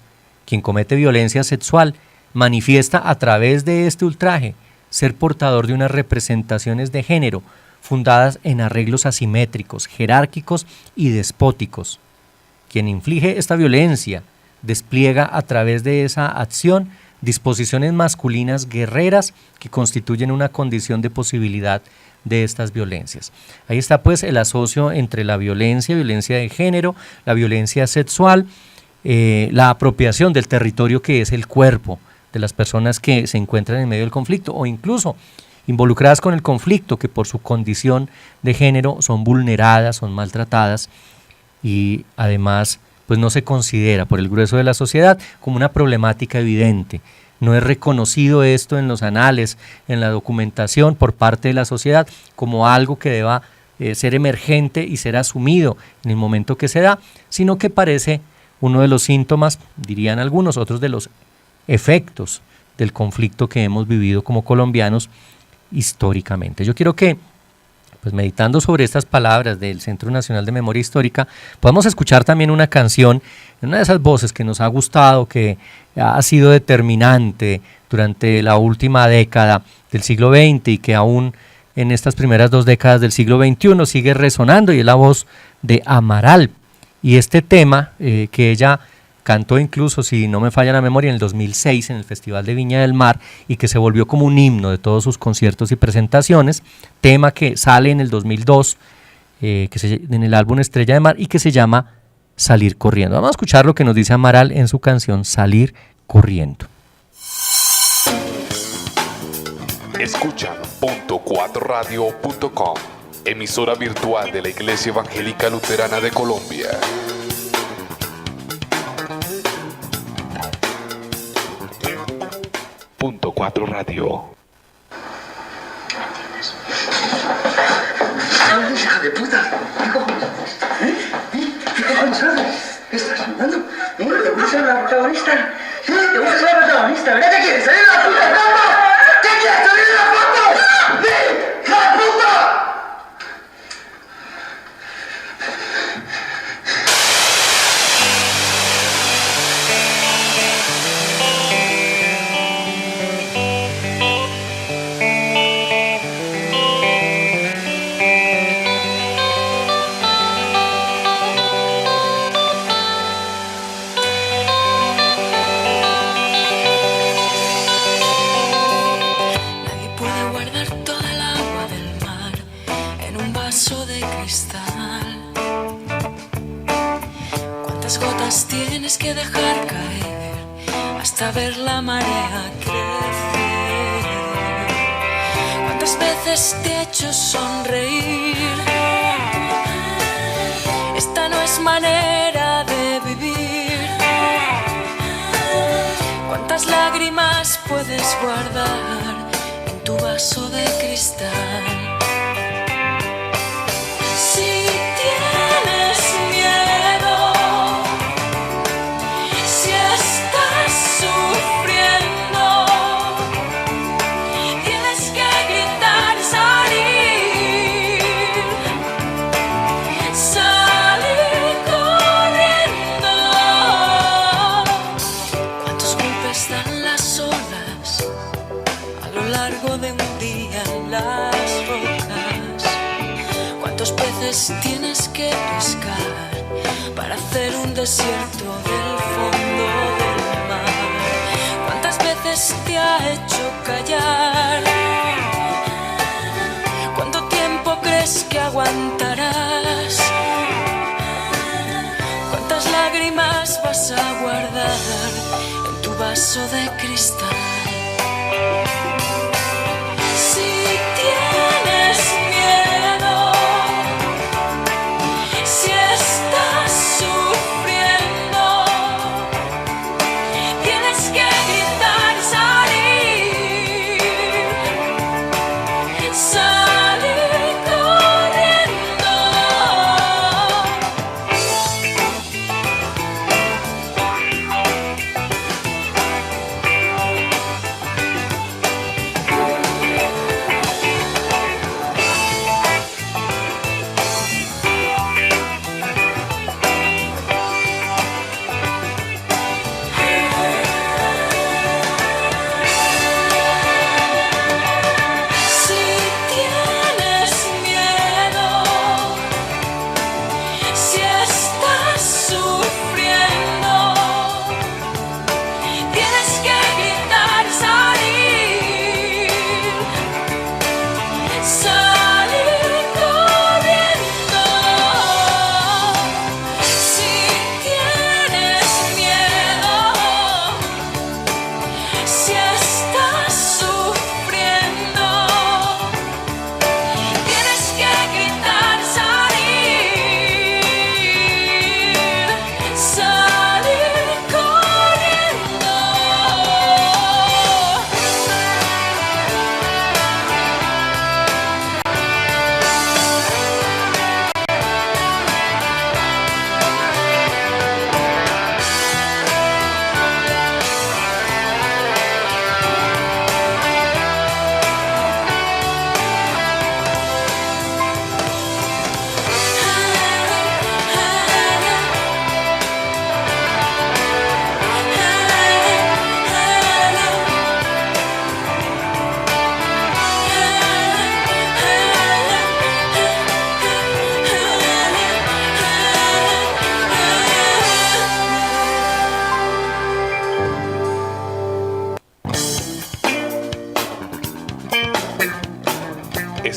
quien comete violencia sexual manifiesta a través de este ultraje ser portador de unas representaciones de género fundadas en arreglos asimétricos, jerárquicos y despóticos. Quien inflige esta violencia despliega a través de esa acción disposiciones masculinas guerreras que constituyen una condición de posibilidad de estas violencias. Ahí está pues el asocio entre la violencia de género, la violencia sexual, la apropiación del territorio que es el cuerpo de las personas que se encuentran en medio del conflicto, o incluso involucradas con el conflicto, que por su condición de género son vulneradas, son maltratadas y además pues no se considera por el grueso de la sociedad como una problemática evidente. No es reconocido esto en los anales, en la documentación por parte de la sociedad como algo que deba ser emergente y ser asumido en el momento que se da, sino que parece uno de los síntomas, dirían algunos, otros de los efectos del conflicto que hemos vivido como colombianos históricamente. Yo quiero que, pues meditando sobre estas palabras del Centro Nacional de Memoria Histórica, podamos escuchar también una canción, una de esas voces que nos ha gustado, que ha sido determinante durante la última década del siglo XX y que aún en estas primeras 2 décadas del siglo XXI sigue resonando, y es la voz de Amaral. Y este tema que ella cantó incluso, si no me falla la memoria, en el 2006 en el Festival de Viña del Mar, y que se volvió como un himno de todos sus conciertos y presentaciones, tema que sale en el 2002 en el álbum Estrella de Mar y que se llama Salir Corriendo. Vamos a escuchar lo que nos dice Amaral en su canción Salir Corriendo. Escuchan .4radio.com, emisora virtual de la Iglesia Evangélica Luterana de Colombia. .4 Radio. ¡Hija de puta! ¿Qué cojones haces? ¿Qué cojones haces? ¿Qué estás hablando? ¿Te gusta ser la protagonista? ¿Sí? ¿Te gusta ser la protagonista? ¿Verdad que quieres salir de la puta cama? ¿Qué quieres salir de la foto? ¡Sí! ¡Hija de puta! Tienes que dejar caer hasta ver la marea crecer. ¿Cuántas veces te he hecho sonreír? Esta no es manera de vivir. ¿Cuántas lágrimas puedes guardar en tu vaso de cristal? Tienes que pescar para hacer un desierto del fondo del mar. ¿Cuántas veces te ha hecho callar? ¿Cuánto tiempo crees que aguantarás? ¿Cuántas lágrimas vas a guardar en tu vaso de cristal?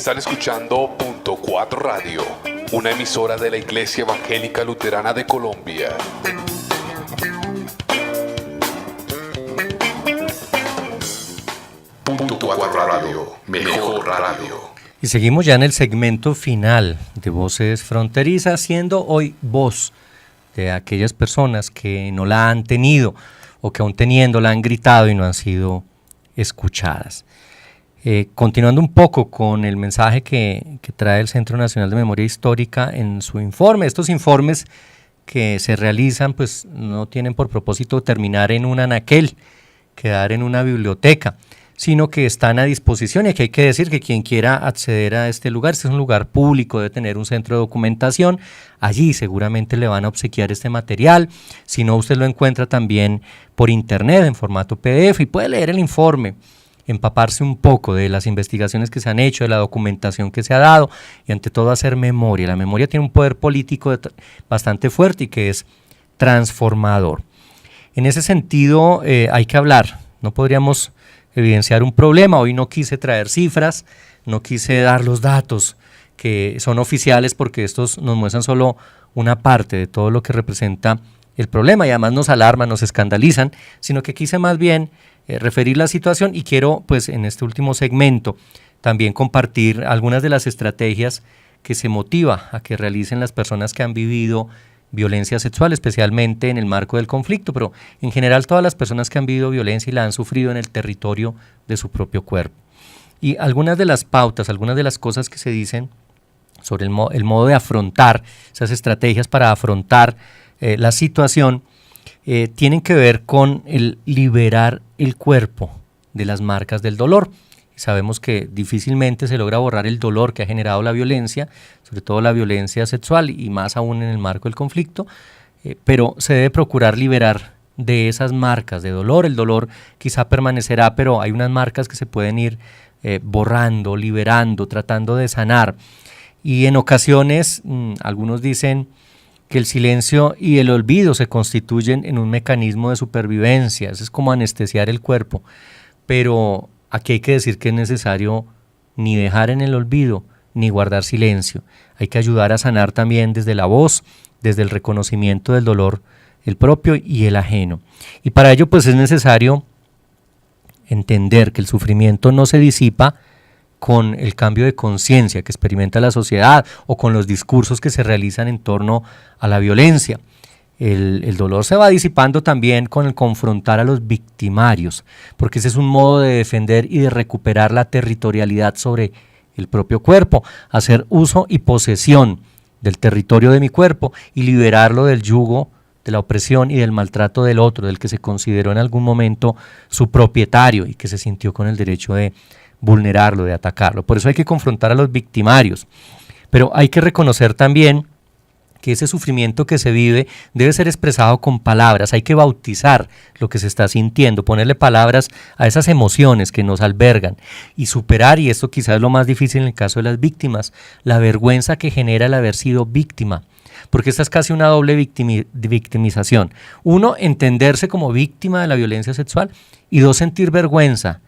Están escuchando Punto 4 Radio, una emisora de la Iglesia Evangélica Luterana de Colombia. Punto 4 Radio, mejor radio. Y seguimos ya en el segmento final de Voces Fronterizas, siendo hoy voz de aquellas personas que no la han tenido o que aún teniendo la han gritado y no han sido escuchadas. Continuando un poco con el mensaje que trae el Centro Nacional de Memoria Histórica en su informe, estos informes que se realizan pues no tienen por propósito terminar en un anaquel, quedar en una biblioteca, sino que están a disposición, y aquí hay que decir que quien quiera acceder a este es un lugar público, debe tener un centro de documentación, allí seguramente le van a obsequiar este material, si no usted lo encuentra también por internet en formato PDF y puede leer el informe, empaparse un poco de las investigaciones que se han hecho, de la documentación que se ha dado y ante todo hacer memoria. La memoria tiene un poder político bastante fuerte y que es transformador. En ese sentido hay que hablar, no podríamos evidenciar un problema. Hoy no quise traer cifras, no quise dar los datos que son oficiales porque estos nos muestran solo una parte de todo lo que representa el problema y además nos alarman, nos escandalizan, sino que quise más bien referir la situación y quiero pues en este último segmento también compartir algunas de las estrategias que se motiva a que realicen las personas que han vivido violencia sexual, especialmente en el marco del conflicto, pero en general todas las personas que han vivido violencia y la han sufrido en el territorio de su propio cuerpo. Y algunas de las pautas, algunas de las cosas que se dicen sobre el modo de afrontar, esas estrategias para afrontar la situación, tienen que ver con el liberar el cuerpo de las marcas del dolor. Sabemos que difícilmente se logra borrar el dolor que ha generado la violencia, sobre todo la violencia sexual y más aún en el marco del conflicto, pero se debe procurar liberar de esas marcas de dolor. El dolor quizá permanecerá, pero hay unas marcas que se pueden ir borrando, liberando, tratando de sanar. Y en ocasiones algunos dicen que el silencio y el olvido se constituyen en un mecanismo de supervivencia, eso es como anestesiar el cuerpo, pero aquí hay que decir que es necesario ni dejar en el olvido, ni guardar silencio. Hay que ayudar a sanar también desde la voz, desde el reconocimiento del dolor, el propio y el ajeno. Y para ello pues es necesario entender que el sufrimiento no se disipa con el cambio de conciencia que experimenta la sociedad o con los discursos que se realizan en torno a la violencia. El dolor se va disipando también con el confrontar a los victimarios, porque ese es un modo de defender y de recuperar la territorialidad sobre el propio cuerpo, hacer uso y posesión del territorio de mi cuerpo y liberarlo del yugo, de la opresión y del maltrato del otro, del que se consideró en algún momento su propietario y que se sintió con el derecho de vulnerarlo, de atacarlo. Por eso hay que confrontar a los victimarios, pero hay que reconocer también que ese sufrimiento que se vive debe ser expresado con palabras, hay que bautizar lo que se está sintiendo, ponerle palabras a esas emociones que nos albergan y superar, y esto quizás es lo más difícil en el caso de las víctimas, la vergüenza que genera el haber sido víctima, porque esta es casi una doble victimización. Uno, entenderse como víctima de la violencia sexual y dos, sentir vergüenza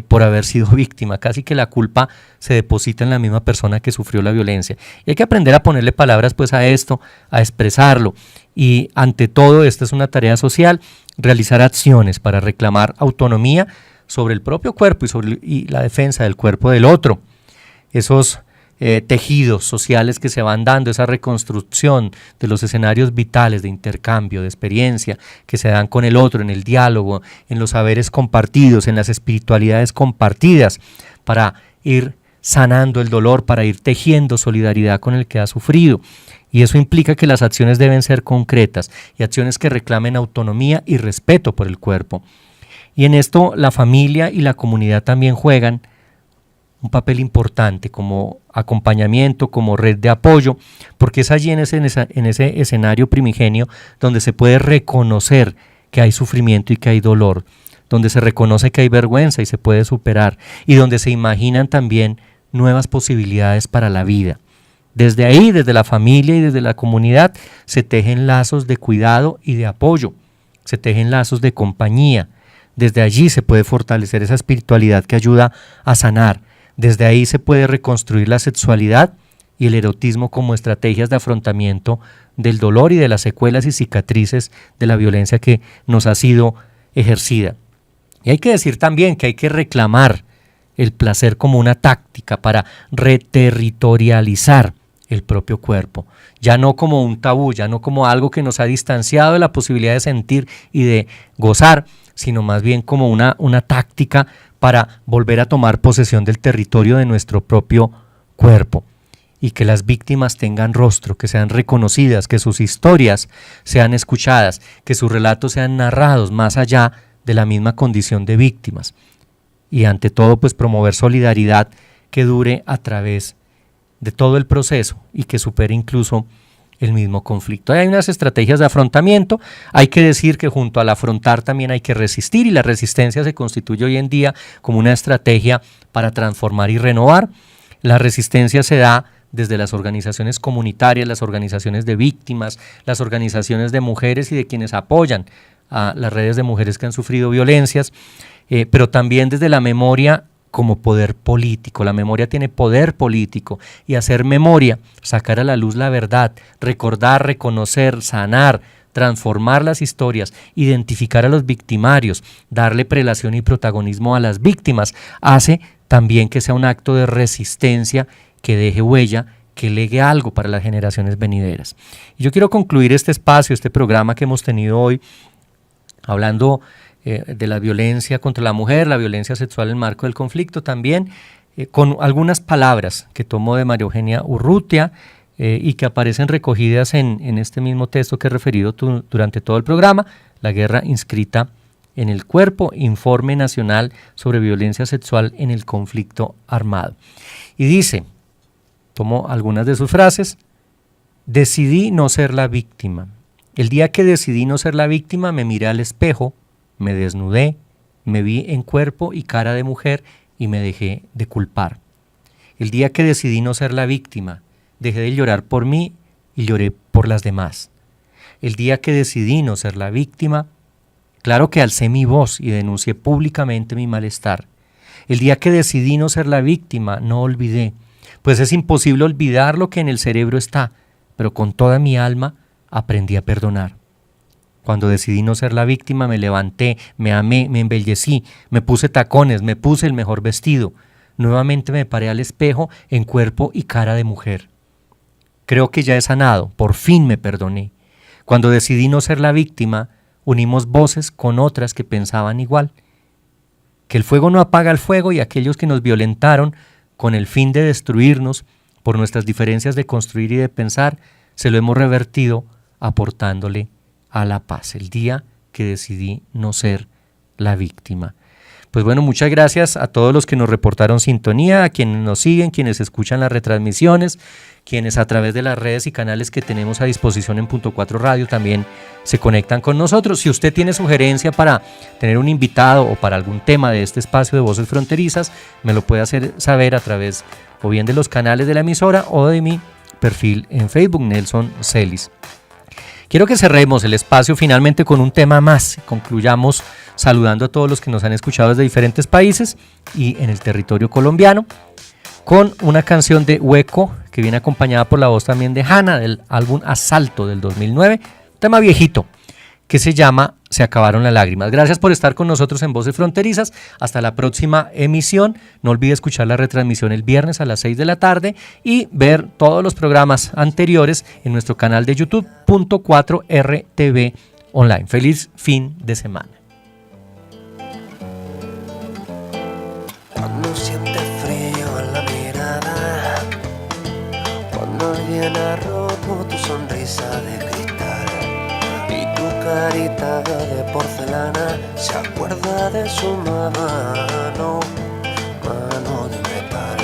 por haber sido víctima, casi que la culpa se deposita en la misma persona que sufrió la violencia. Y hay que aprender a ponerle palabras pues a esto, a expresarlo. Y ante todo, esta es una tarea social, realizar acciones para reclamar autonomía sobre el propio cuerpo y la defensa del cuerpo del otro. Esos tejidos sociales que se van dando, esa reconstrucción de los escenarios vitales de intercambio, de experiencia que se dan con el otro, en el diálogo, en los saberes compartidos, en las espiritualidades compartidas, para ir sanando el dolor, para ir tejiendo solidaridad con el que ha sufrido. Y eso implica que las acciones deben ser concretas y acciones que reclamen autonomía y respeto por el cuerpo. Y en esto la familia y la comunidad también juegan un papel importante como acompañamiento, como red de apoyo, porque es allí en ese escenario primigenio donde se puede reconocer que hay sufrimiento y que hay dolor, donde se reconoce que hay vergüenza y se puede superar, y donde se imaginan también nuevas posibilidades para la vida. Desde ahí, desde la familia y desde la comunidad, se tejen lazos de cuidado y de apoyo, se tejen lazos de compañía. Desde allí se puede fortalecer esa espiritualidad que ayuda a sanar, Desde ahí se puede reconstruir la sexualidad y el erotismo como estrategias de afrontamiento del dolor y de las secuelas y cicatrices de la violencia que nos ha sido ejercida. Y hay que decir también que hay que reclamar el placer como una táctica para reterritorializar el propio cuerpo, ya no como un tabú, ya no como algo que nos ha distanciado de la posibilidad de sentir y de gozar, sino más bien como una táctica para volver a tomar posesión del territorio de nuestro propio cuerpo, y que las víctimas tengan rostro, que sean reconocidas, que sus historias sean escuchadas, que sus relatos sean narrados más allá de la misma condición de víctimas. Y ante todo, pues promover solidaridad que dure a través de todo el proceso y que supere incluso el mismo conflicto. Hay unas estrategias de afrontamiento, hay que decir que junto al afrontar también hay que resistir, y la resistencia se constituye hoy en día como una estrategia para transformar y renovar. La resistencia se da desde las organizaciones comunitarias, las organizaciones de víctimas, las organizaciones de mujeres y de quienes apoyan a las redes de mujeres que han sufrido violencias, pero también desde la memoria como poder político. La memoria tiene poder político, y hacer memoria, sacar a la luz la verdad, recordar, reconocer, sanar, transformar las historias, identificar a los victimarios, darle prelación y protagonismo a las víctimas, hace también que sea un acto de resistencia que deje huella, que legue algo para las generaciones venideras. Y yo quiero concluir este espacio, este programa que hemos tenido hoy, hablando de la violencia contra la mujer, la violencia sexual en el marco del conflicto, también con algunas palabras que tomo de María Eugenia Urrutia y que aparecen recogidas en este mismo texto que he referido durante todo el programa, La guerra inscrita en el cuerpo, Informe Nacional sobre Violencia Sexual en el Conflicto Armado. Y dice, tomo algunas de sus frases: decidí no ser la víctima. El día que decidí no ser la víctima, me miré al espejo, me desnudé, me vi en cuerpo y cara de mujer y me dejé de culpar. El día que decidí no ser la víctima, dejé de llorar por mí y lloré por las demás. El día que decidí no ser la víctima, claro que alcé mi voz y denuncié públicamente mi malestar. El día que decidí no ser la víctima, no olvidé, pues es imposible olvidar lo que en el cerebro está, pero con toda mi alma aprendí a perdonar. Cuando decidí no ser la víctima, me levanté, me amé, me embellecí, me puse tacones, me puse el mejor vestido. Nuevamente me paré al espejo en cuerpo y cara de mujer. Creo que ya he sanado, por fin me perdoné. Cuando decidí no ser la víctima, unimos voces con otras que pensaban igual. Que el fuego no apaga el fuego, y aquellos que nos violentaron con el fin de destruirnos por nuestras diferencias de construir y de pensar, se lo hemos revertido aportándole a la paz. El día que decidí no ser la víctima. Pues bueno, muchas gracias a todos los que nos reportaron sintonía, a quienes nos siguen, quienes escuchan las retransmisiones, quienes a través de las redes y canales que tenemos a disposición en Punto 4 Radio también se conectan con nosotros. Si usted tiene sugerencia para tener un invitado o para algún tema de este espacio de Voces Fronterizas, me lo puede hacer saber a través o bien de los canales de la emisora o de mi perfil en Facebook, Nelson Celis. Quiero que cerremos el espacio finalmente con un tema más. Concluyamos saludando a todos los que nos han escuchado desde diferentes países y en el territorio colombiano, con una canción de Hueco que viene acompañada por la voz también de Hanna, del álbum Asalto del 2009, un tema viejito que se llama Se acabaron las lágrimas. Gracias por estar con nosotros en Voces Fronterizas. Hasta la próxima emisión. No olvide escuchar la retransmisión el viernes a las 6 de la tarde y ver todos los programas anteriores en nuestro canal de YouTube, Punto 4 RTV Online. Feliz fin de semana. Cuando sientes frío en la mirada, cuando alguien ha roto tu sonrisa de cristal y tu carita de porcelana se acuerda de su mano, mano de metal.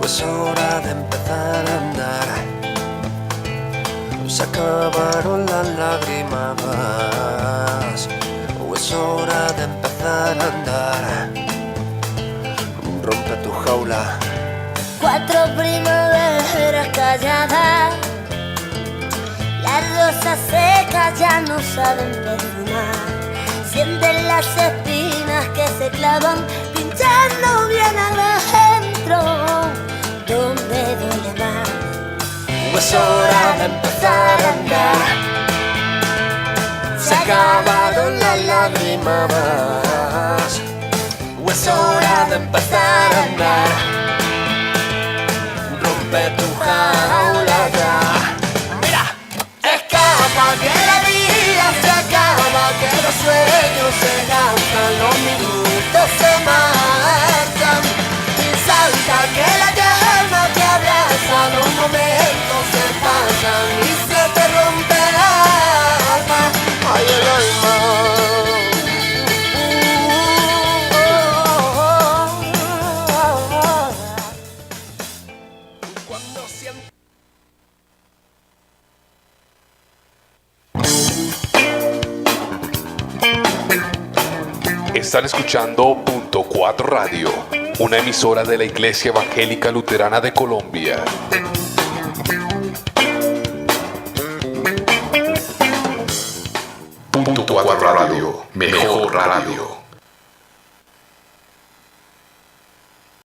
Es hora de empezar a andar, se acabaron las lágrimas. Es hora de empezar a andar, rompe tu jaula. 4 primaveras calladas, las rosas secas ya no saben perfumar. Sienten las espinas que se clavan, pinchando bien a la gente. otro donde duele más. Es hora de empezar a andar. Se ha acabado la lágrima más. Es hora de empezar a andar. Rompe tu jaula ya. Mira, escapa que la vida se acaba, que los sueños se gastan, los minutos se marchan. Salta que la llama te abraza, los momentos se pasan y se te rompe el alma. Ay, el alma. Están escuchando Punto 4 Radio, una emisora de la Iglesia Evangélica Luterana de Colombia. Punto 4 Radio, mejor radio.